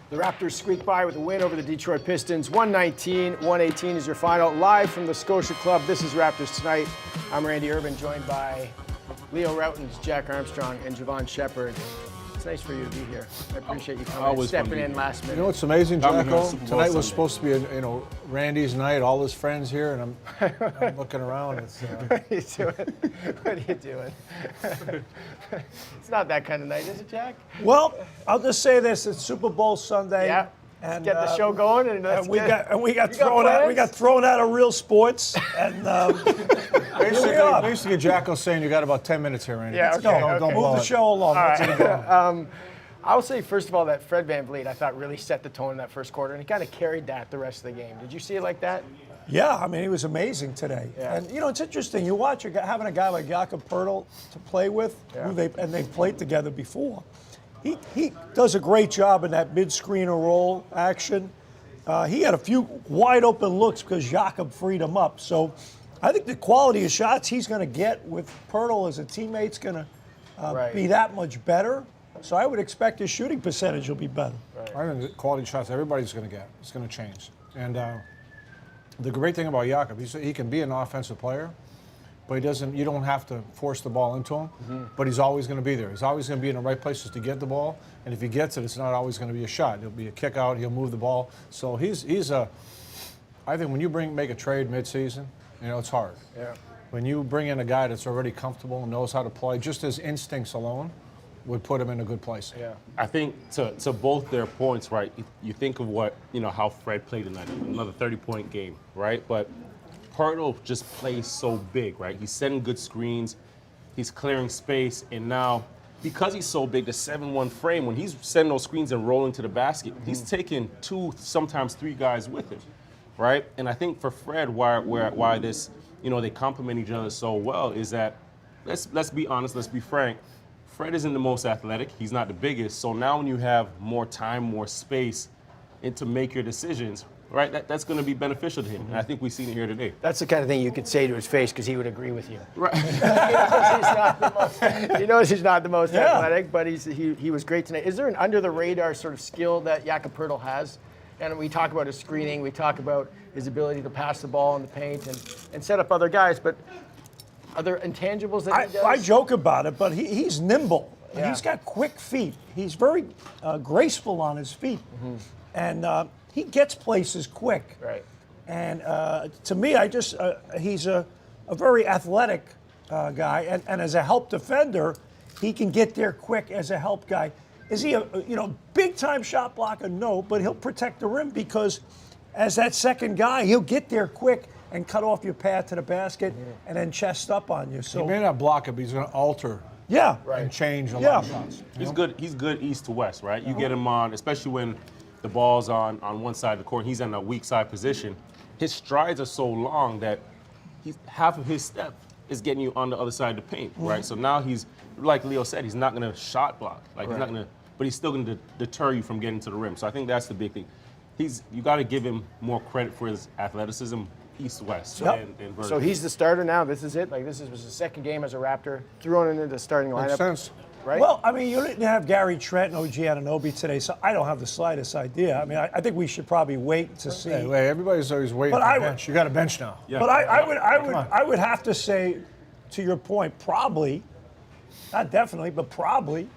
The Raptors squeak by with a win over the Detroit Pistons. 119-118 is your final. Live from the Scotia Club, this is Raptors Tonight. I'm Randy Urban, joined by Leo Rautins, Jack Armstrong, and Jevohn Shepard. It's nice for you to be here. I appreciate you coming and stepping in last minute. You know what's amazing, Jacko? Tonight was Sunday. supposed to be, Randy's night, all his friends here, and I'm looking around. It's, What are you doing? What are you doing? It's not that kind of night, is it, Jack? Well, I'll just say this: it's Super Bowl Sunday. Yeah. And Get the show going, and we got thrown out of real sports, and basically, Jacko's saying you got about 10 minutes here, Randy. Yeah, okay. Don't move blow the it. show along. All right. I'll say, first of all, that Fred VanVleet, I thought, really set the tone in that first quarter, and he kind of carried that the rest of the game. Did you see it like that? Yeah, I mean, he was amazing today. Yeah. And, it's interesting. You watch having a guy like Jakob Poeltl to play with, Yeah. they've played together before. He does a great job in that mid-screener roll action. He had a few wide-open looks because Jakob freed him up. So I think the quality of shots he's going to get with Poeltl as a teammate's going to be that much better. So I would expect his shooting percentage will be better. Right. I think the quality shots everybody's going to get. It's going to change. And the great thing about Jakob, he can be an offensive player, but you don't have to force the ball into him, but he's always going to be there. He's always going to be in the right places to get the ball, and if he gets it, it's not always going to be a shot. It'll be a kick out, he'll move the ball. So I think when you make a trade midseason, it's hard. Yeah. When you bring in a guy that's already comfortable and knows how to play, just his instincts alone would put him in a good place. Yeah. I think to both their points, right, you think of how Fred played tonight, another 30-point game, right? But Poeltl just plays so big, right? He's setting good screens, he's clearing space, and now, because he's so big, the 7-1 frame, when he's setting those screens and rolling to the basket, he's taking 2, sometimes 3 guys with him, right? And I think for Fred, why this, they complement each other so well is that, let's be honest, let's be frank, Fred isn't the most athletic, he's not the biggest, so now when you have more time, more space, and to make your decisions, right, that's going to be beneficial to him, and I think we've seen it here today. That's the kind of thing you could say to his face because he would agree with you. Right. He knows he's not the most athletic, but he was great tonight. Is there an under-the-radar sort of skill that Jakob Poeltl has? And we talk about his screening, we talk about his ability to pass the ball in the paint and set up other guys, but are there intangibles that he does? I joke about it, but he's nimble. Yeah. He's got quick feet. He's very graceful on his feet. And he gets places quick. Right. And to me, he's a very athletic guy. And as a help defender, he can get there quick as a help guy. Is he a big-time shot blocker? No, but he'll protect the rim because as that second guy, he'll get there quick and cut off your path to the basket and then chest up on you. So He may not block it, but he's going to alter and change a lot of shots. He's good east to west, right? You get him on, especially when the ball's on one side of the court, he's in a weak side position. His strides are so long that half of his step is getting you on the other side of the paint, right? So now he's, like Leo said, he's not going to shot block. He's not going to, but he's still going to deter you from getting to the rim. So I think that's the big thing. You got to give him more credit for his athleticism, east-west. And So he's the starter now. This is it. Was his second game as a Raptor. Threw him into the starting lineup. Makes sense. Right? Well, I mean, you didn't have Gary Trent and OG Anunoby today, so I don't have the slightest idea. I mean, I think we should probably wait to see. Hey, everybody's always waiting for a bench. You got a bench now. Yeah. But I would have to say, to your point, probably, not definitely, but probably.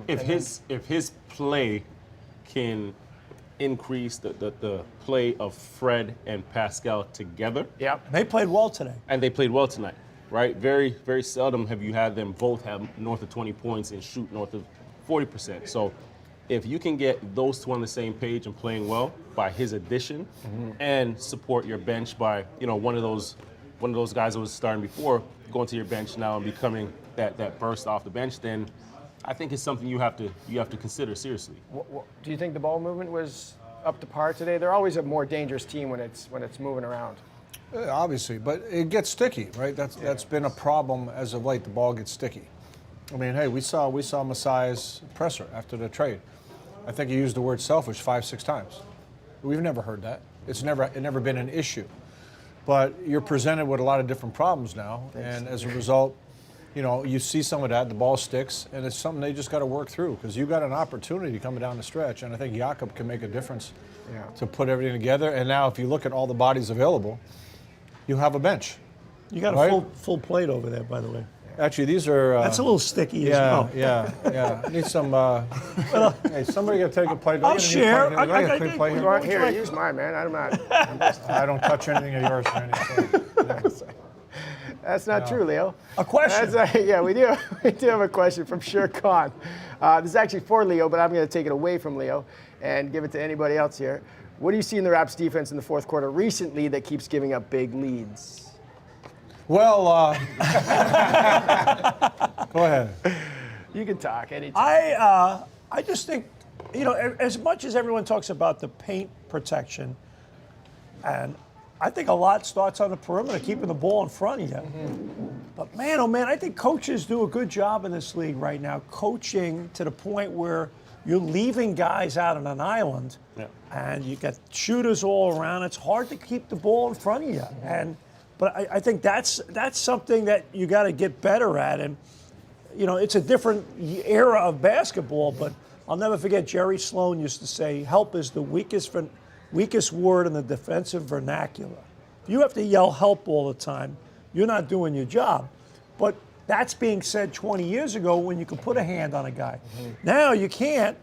If his play can increase the play of Fred and Pascal together. Yeah. They played well today. And they played well tonight, right? Very, very seldom have you had them both have north of 20 points and shoot north of 40%. So if you can get those two on the same page and playing well by his addition and support your bench by, one of those guys that was starting before going to your bench now and becoming that burst off the bench, then I think it's something you have to consider seriously. Do you think the ball movement was up to par today? They're always a more dangerous team when it's moving around. Obviously, but it gets sticky, right? That's been a problem as of late. The ball gets sticky. I mean, hey, we saw Masai's presser after the trade. I think he used the word selfish 5-6 times. We've never heard that. It's never been an issue. But you're presented with a lot of different problems now, and as a result, you see some of that. The ball sticks, and it's something they just got to work through because you got an opportunity coming down the stretch, and I think Jakob can make a difference to put everything together. And now, if you look at all the bodies available, you have a bench. You got a full plate over there, by the way. Actually, these are. That's a little sticky as well. Yeah. I need some. Hey, somebody got to take a plate. I'll share. Do I get a clean plate here? Here, use mine, man. I'm not. I don't touch anything of yours, Randy. So. That's not true, Leo. A question. Yeah, we do. We do have a question from Sher Khan. This is actually for Leo, but I'm going to take it away from Leo and give it to anybody else here. What do you see in the Raps defense in the fourth quarter recently that keeps giving up big leads? Well, go ahead. You can talk anytime. I just think, as much as everyone talks about the paint protection, and I think a lot starts on the perimeter, keeping the ball in front of you. Mm-hmm. But man, oh man, I think coaches do a good job in this league right now, coaching to the point where you're leaving guys out on an island, and you got shooters all around. It's hard to keep the ball in front of you. Mm-hmm. But I think that's something that you got to get better at. And it's a different era of basketball. But I'll never forget Jerry Sloan used to say, "Help is the weakest word in the defensive vernacular." If you have to yell help all the time, you're not doing your job. But that's being said 20 years ago when you could put a hand on a guy. Mm-hmm. Now you can't.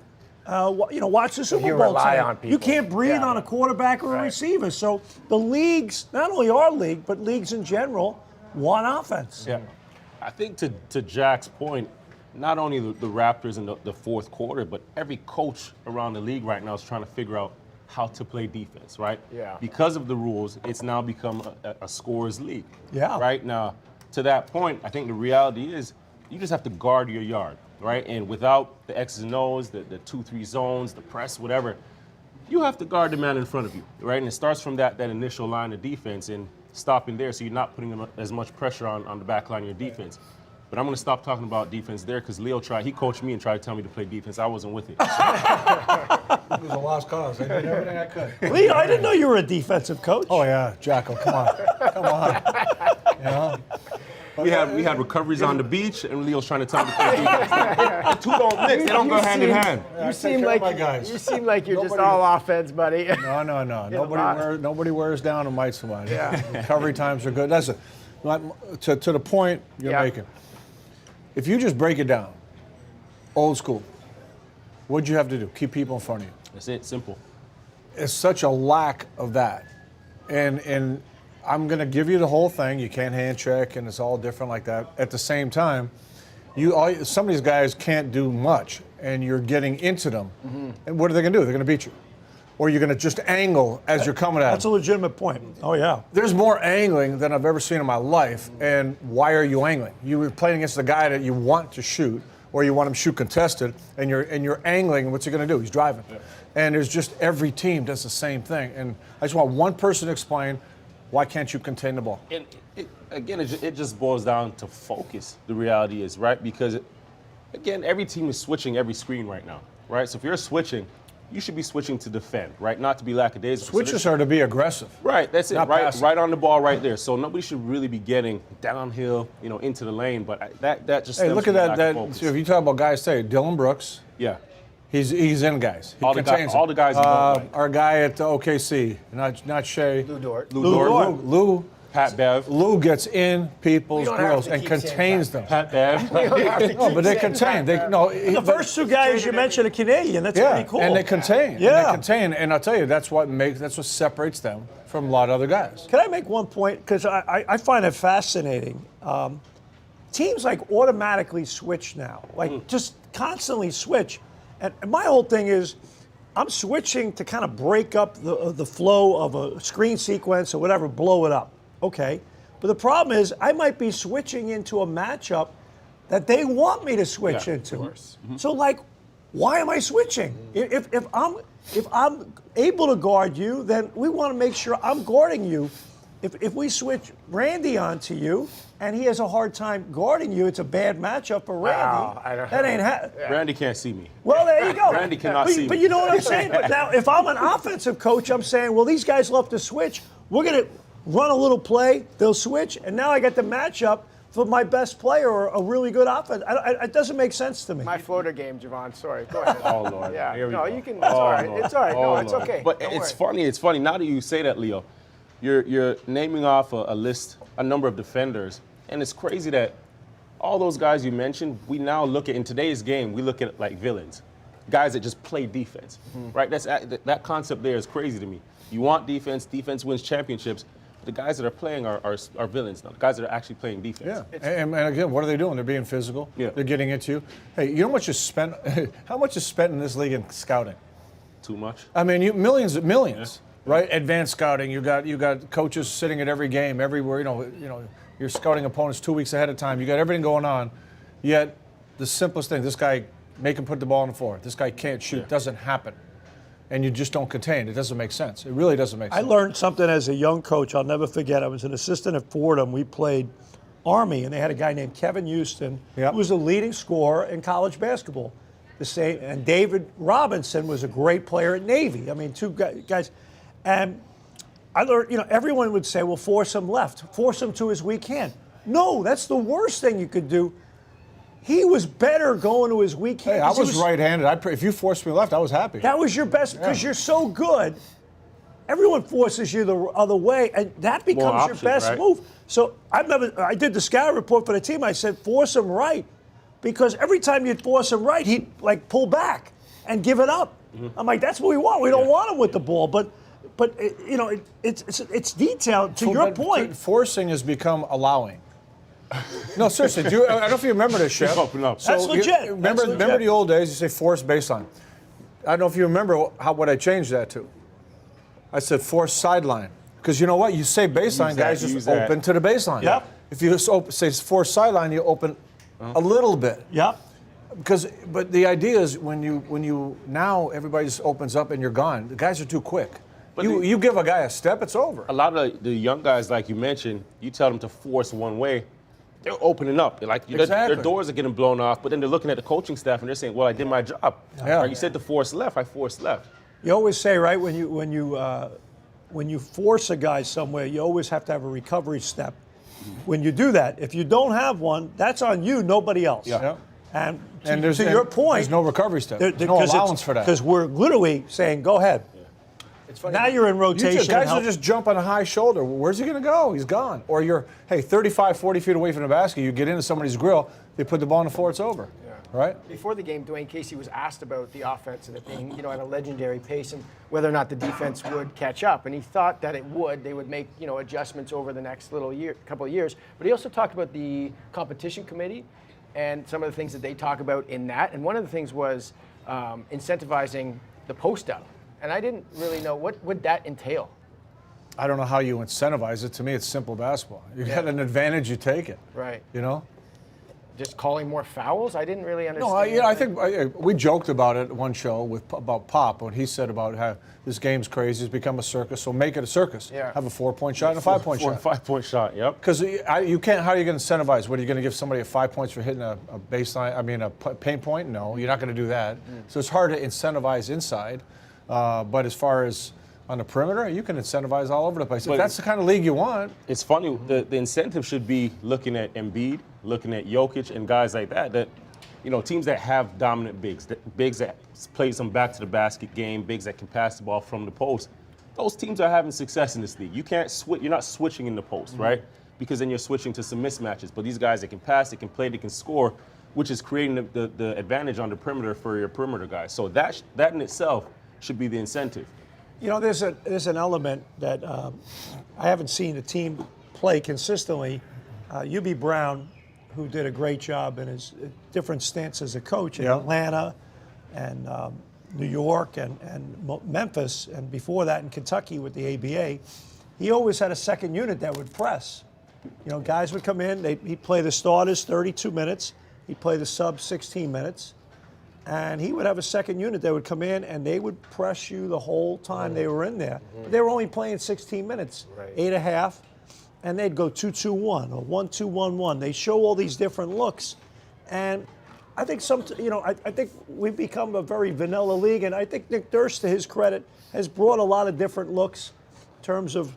Watch the Super Bowl tonight. You can't breathe on a quarterback or a receiver. So the leagues, not only our league, but leagues in general, want offense. Yeah. I think to Jack's point, not only the Raptors in the fourth quarter, but every coach around the league right now is trying to figure out how to play defense, right? Yeah. Because of the rules, it's now become a scorer's league. Yeah. Right now, to that point, I think the reality is you just have to guard your yard, right? And without the X's and O's, the 2-3 zones, the press, whatever, you have to guard the man in front of you, right? And it starts from that initial line of defense and stopping there, so you're not putting as much pressure on the back line of your defense. But I'm going to stop talking about defense there because Leo he coached me and tried to tell me to play defense. I wasn't with it. So. It was a lost cause. I did everything I could. Leo, I didn't know you were a defensive coach. Oh, yeah. Jacko, come on. We had recoveries on the beach, and Leo's trying to tell me to play defense. The two don't mix. They don't go hand in hand. You seem like you're just all offense, buddy. No. Nobody wears down and mites somebody. Yeah. Recovery times are good. That's to the point you're making. If you just break it down, old school, what'd you have to do? Keep people in front of you. That's it. Simple. It's such a lack of that. And I'm going to give you the whole thing. You can't hand check, and it's all different like that. At the same time, some of these guys can't do much, and you're getting into them. Mm-hmm. And what are they going to do? They're going to beat you. Or you're going to just angle as you're coming at them. That's a legitimate point. Oh, yeah. There's more angling than I've ever seen in my life. And why are you angling? You were playing against the guy that you want to shoot, or you want him to shoot contested, and you're angling. What's he going to do? He's driving. Yeah. And there's just every team does the same thing. And I just want one person to explain, why can't you contain the ball? And it just boils down to focus. The reality is, right? Because, again, every team is switching every screen right now, right? So if you're switching, you should be switching to defend, right? Not to be lackadaisical. Switches are to be aggressive. Right, that's it. Right on the ball right there. So nobody should really be getting downhill, into the lane. But that just hey, stems look from at that. focus. So if you talk about guys today, Dylan Brooks. Yeah. He's in guys. He all the guys. Our guy at OKC, not Shea. Lou Dort. Lou. Pat Bev. Lou gets in people's grills and contains them. Pat Bev. No, but they contain. The first two guys you mentioned are Canadian. That's pretty cool. And they contain. Yeah. And I'll tell you, that's what separates them from a lot of other guys. Can I make one point? Because I find it fascinating. Teams automatically switch now, just constantly switch. And my whole thing is, I'm switching to kind of break up the flow of a screen sequence or whatever, blow it up. Okay. But the problem is, I might be switching into a matchup that they want me to switch into. Mm-hmm. So, why am I switching? If I'm able to guard you, then we want to make sure I'm guarding you. If we switch Randy onto you and he has a hard time guarding you, it's a bad matchup for Randy. Randy can't see me. Well, there you go. Randy cannot see me. But you know what I'm saying? But now, if I'm an offensive coach, I'm saying, well, these guys love to switch. We're going to run a little play. They'll switch. And now I got the matchup for my best player or a really good offense. It doesn't make sense to me. My floater game, Jevohn. Sorry. Go ahead. Oh, Lord. Yeah. Here we No, go. you can. It's all right. Lord. It's all right. No, Oh, it's Lord. okay. But Don't it's worry. funny. It's funny. Now that you say that, Leo, you're naming off a list, a number of defenders, and it's crazy that all those guys you mentioned, we now look at, in today's game, we look at like villains, guys that just play defense, right? That concept there is crazy to me. You want defense. Defense wins championships. The guys that are playing are villains now. The guys that are actually playing defense. Yeah, and again, what are they doing? They're being physical. Yeah. They're getting into you. Hey, you know how much is spent? How much is spent in this league in scouting? Too much. I mean, millions, right? Advanced scouting. You got coaches sitting at every game, everywhere. You know, you're scouting opponents 2 weeks ahead of time. You got everything going on. Yet, the simplest thing: this guy make him put the ball on the floor. This guy can't shoot. Doesn't happen. And you just don't contain. It doesn't make sense. It really doesn't make sense. I learned something as a young coach. I'll never forget. I was an assistant at Fordham. We played Army, and they had a guy named Kevin Houston, Yep. who was the leading scorer in college basketball. And David Robinson was a great player at Navy. I mean, two guys. And I learned, everyone would say, well, force him left. Force him to his weak hand. No, that's the worst thing you could do. He was better going to his weak hand. Hey, I was right-handed. If you forced me left, I was happy. That was your best, because you're so good. Everyone forces you the other way, and that becomes your best right? move. So I did the scout report for the team. I said, force him right, because every time you'd force him right, he'd like pull back and give it up. I'm like, that's what we want. We don't want him with the ball, but it's detailed. To your point, forcing has become allowing. No, seriously. I don't know if you remember this, Chef. No. That's legit. Remember the old days? You say force baseline. I don't know if you remember what I changed that to. I said force sideline, because you know what? You say baseline, guys just open to the baseline. Yep. If you say force sideline, you open a little bit. yep. But the idea is when you now everybody just opens up and you're gone. The guys are too quick. But You give a guy a step, it's over. A lot of the young guys, like you mentioned, you tell them to force one way, they're opening up. Exactly. Their doors are getting blown off, but then they're looking at the coaching staff and they're saying, well, I did my job. Yeah. Right? You said to force left, I forced left. You always say, right, when you force a guy somewhere, you always have to have a recovery step. When you do that, if you don't have one, that's on you, nobody else. Yeah. And And to your point, there's no recovery step. There's no allowance for that. Because we're literally saying, go ahead. It's funny. Now you're in rotation. Guys will just jump on a high shoulder. Where's he going to go? He's gone. Or you're, 35, 40 feet away from the basket. You get into somebody's grill. They put the ball on the floor. It's over. Yeah. Right? Before the game, Dwayne Casey was asked about the offense and it being, at a legendary pace and whether or not the defense would catch up. And he thought that it would. They would make, adjustments over the next couple of years. But he also talked about the competition committee and some of the things that they talk about in that. And one of the things was incentivizing the post up. And I didn't really know, what would that entail? I don't know how you incentivize it. To me, it's simple basketball. You got an advantage, you take it. Right. Just calling more fouls? I didn't really understand. No, I think we joked about it at one show about Pop when he said about how this game's crazy. It's become a circus, so make it a circus. Yeah. Have a 4-point shot and a 5-point shot. 5-point shot, yep. Because you can't. How are you going to incentivize? What are you going to give somebody 5 points for hitting a baseline? I mean, a paint point? No, you're not going to do that. So it's hard to incentivize inside. But as far as on the perimeter, you can incentivize all over the place. If that's the kind of league you want. It's funny, the incentive should be looking at Embiid, looking at Jokic and guys like that, teams that have dominant bigs that play some back to the basket game, bigs that can pass the ball from the post. Those teams are having success in this league. You can't switch, you're not switching in the post, right? Because then you're switching to some mismatches. But these guys that can pass, they can play, they can score, which is creating the advantage on the perimeter for your perimeter guys. So that in itself should be the incentive. There's an element that I haven't seen a team play consistently. UB Brown, who did a great job in his different stints as a coach in Atlanta and New York and Memphis, and before that in Kentucky with the ABA, he always had a second unit that would press. Guys would come in, he'd play the starters 32 minutes, he'd play the subs 16 minutes, and he would have a second unit that would come in and they would press you the whole time they were in there. They were only playing 16 minutes, 8.5, and they'd go 2-2-1 or 1-2-1-1. They show all these different looks. And I think I think we've become a very vanilla league, and I think Nick Nurse, to his credit, has brought a lot of different looks in terms of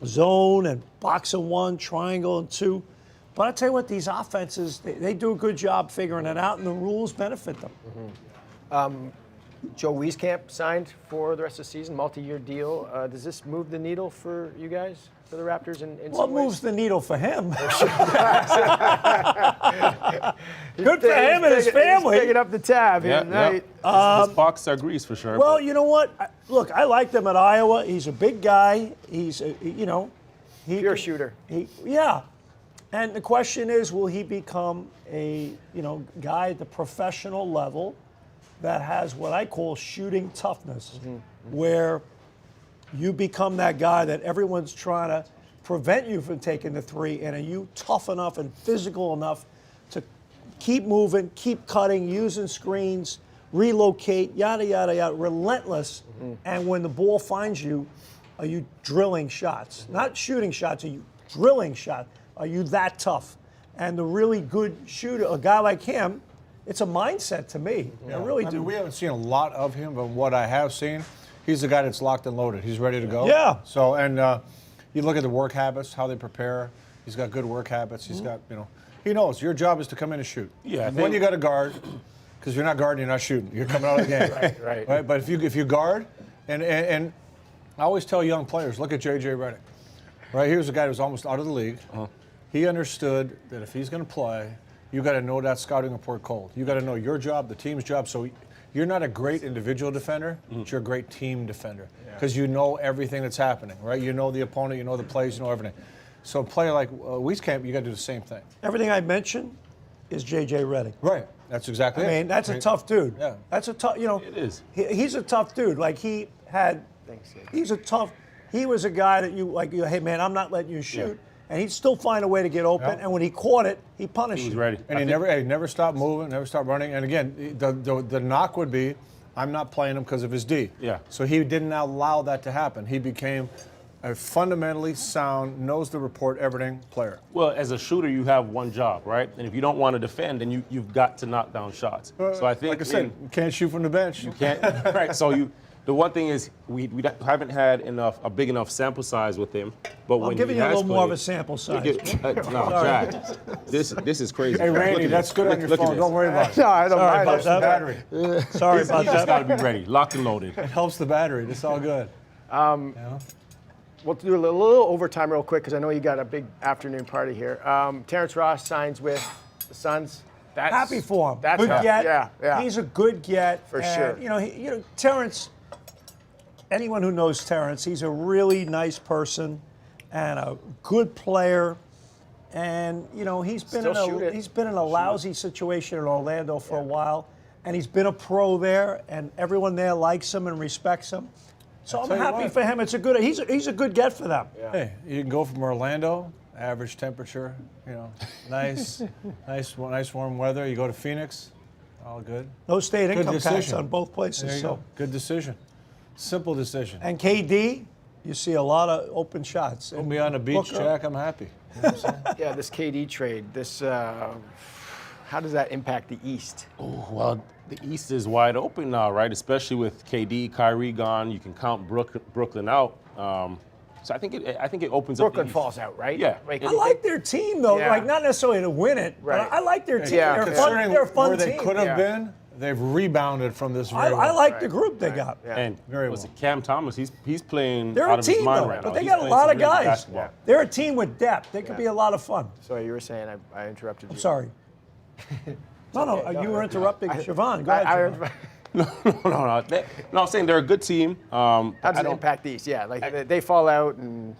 zone and box and one, triangle and two. But I tell you what, these offenses, they do a good job figuring it out, and the rules benefit them. Joe Wieskamp signed for the rest of the season, multi-year deal. Does this move the needle for you guys, for the Raptors? In Well, it some ways? moves the needle for him. Good for him and his He's family. picking up the tab here tonight. His box are grease for sure. Well, you know what? Look, I liked him at Iowa. He's a big guy. He's, you know, Pure shooter. Yeah. And the question is, will he become a, guy at the professional level that has what I call shooting toughness, where you become that guy that everyone's trying to prevent you from taking the three, and are you tough enough and physical enough to keep moving, keep cutting, using screens, relocate, yada, yada, yada, relentless. And when the ball finds you, are you drilling shots? Not shooting shots, are you drilling shots? Are you that tough? And the really good shooter, a guy like him, it's a mindset to me. I really do. mean, we haven't seen a lot of him, but what I have seen, he's the guy that's locked and loaded. He's ready to go. Yeah. So, and you look at the work habits, how they prepare. He's got good work habits. He's got, he knows your job is to come in and shoot. Yeah, I When think- you got to guard, because you're not guarding, you're not shooting. You're coming out of the game. Right. But if you guard, and I always tell young players, look at J.J. Redick. Right, here's a guy who's almost out of the league. He understood that if he's going to play, you got to know that scouting report cold. You got to know your job, the team's job. So you're not a great individual defender, but you're a great team defender because you know everything that's happening, right? You know the opponent, you know the plays, you know everything. So a player like Wieskamp, you got to do the same thing. Everything I mentioned is J.J. Redick. Right. That's exactly it. I mean, that's a tough dude. Yeah. That's a tough, It is. He's a tough dude. Like, he was a guy that hey, man, I'm not letting you shoot. Yeah. And he'd still find a way to get open. Yeah. And when he caught it, he punished He was you. ready. And he never stopped moving, never stopped running. And again, the knock would be, I'm not playing him because of his D. Yeah. So he didn't allow that to happen. He became a fundamentally sound, knows the report, everything player. Well, as a shooter, you have one job, right? And if you don't want to defend, then you've got to knock down shots. So I think, like I said, you can't shoot from the bench. you can't. Right. So the one thing is we haven't had a big enough sample size with him. But when I'm giving he you a has little more of a played- sample size. No, Jack. This is crazy. Hey, Look Randy, at that's this. good on your Look at phone. this. Don't worry about it. No, I don't Sorry mind about it. that. Battery. Sorry You about just got that. to be ready, locked and loaded. It helps the battery. It's all good. We'll do a little overtime real quick because I know you got a big afternoon party here. Terrence Ross signs with the Suns. That's, Happy for him. That's Good happy. get. Yeah. He's a good get. For And, sure. Terrence, anyone who knows Terrence, he's a really nice person and a good player. And, he's been Still shoot it. he's been in a lousy situation in Orlando for a while. And he's been a pro there, and everyone there likes him and respects him. So I'm tell you happy what. for him. He's a good get for them. Hey, you can go from Orlando, average temperature, nice warm weather. You go to Phoenix, all good. No state Good income tax decision. on both There places. you go. Good decision. Simple decision. And KD, you see a lot of open shots. Put me on the beach, Booker. Jack. I'm happy. You know what I'm saying? Yeah, this KD trade, how does that impact the East? Well, the East is wide open now, right? Especially with KD, Kyrie gone. You can count Brooklyn out. So I think it opens up. Brooklyn the East. falls out, right? Yeah. Like, I like their team, though. Yeah. Like, not necessarily to win it, Right. but I like their team. Yeah. They're a fun where they team. could have Yeah. been, they've rebounded from this I very well. like the group they got. Yeah. And Very was well. it Cam Thomas? He's playing They're out a of his team, mind though, right but now. they He's got a playing lot some of really good guys. basketball. They're a team with depth. They could be a lot of fun. So you were saying I interrupted you. I'm sorry. No, you were interrupting Jevohn. Go ahead, Jevohn. No. I'm saying they're a good team. How does it impact the East? Yeah, like they fall out and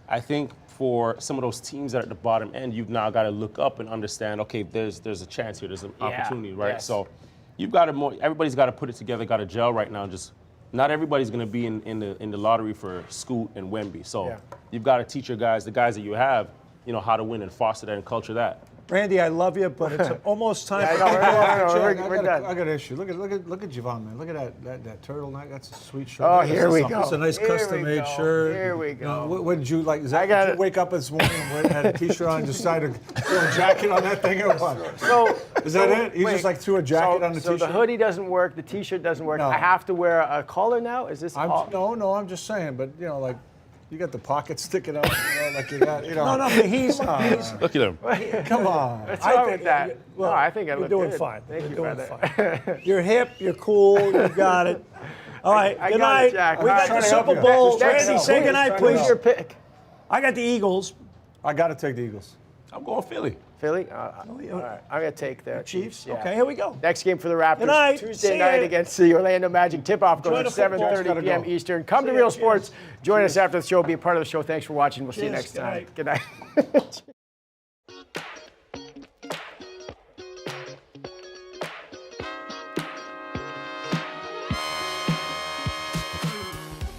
I think for some of those teams that are at the bottom end, you've now got to look up and understand, okay, there's a chance here, there's an opportunity, right? yes. So you've got to everybody's got to put it together, got to gel right now. Just not everybody's going to be in the lottery for Scoot and Wemby. So Yeah. you've got to teach your guys, the guys that you have, how to win and foster that and culture that. Randy, I love you, but it's almost time I for know, I know, Jack, we're done. I got an issue. Look at Jevohn, man. Look at that turtleneck. That's a sweet shirt. Oh, here we That's go. a nice Here we custom-made go. shirt. Here we You go. know, what did you like? Is I that, got did it. you wake up this morning and had a T-shirt on and decided to throw a jacket on that thing or what? So Is that it? You just like threw a jacket on the So T-shirt? the hoodie doesn't work, the T-shirt doesn't work. No. I have to wear a collar now. Is this all? No, I'm just saying. But like, You got the pocket sticking out, like you got, No, but he's Look at him. Come on. What's wrong with that? Well, no, I think I you're look doing good. fine. Thank You're you, doing brother. fine. You're hip. You're cool. You got it. All right. I Good got night. it, Jack. We All got right. the Trying to help Super you. Bowl. Just trying to Randy, help. say goodnight, Trying to Who's please. your pick? I got the Eagles. I got to take the Eagles. I'm going Philly. Philly? All right. I'm going to take the Chiefs. Yeah. Okay, here we go. Next game for the Raptors, Good night. Tuesday See night ya. against the Orlando Magic. Tip-off goes Enjoy at the football. 7:30 Gotta p.m. go. Eastern. Come to See ya. Real Cheers. Sports. Join us after the show. Be a part of the show. Thanks for watching. We'll see you Cheers. next time. Good Good night.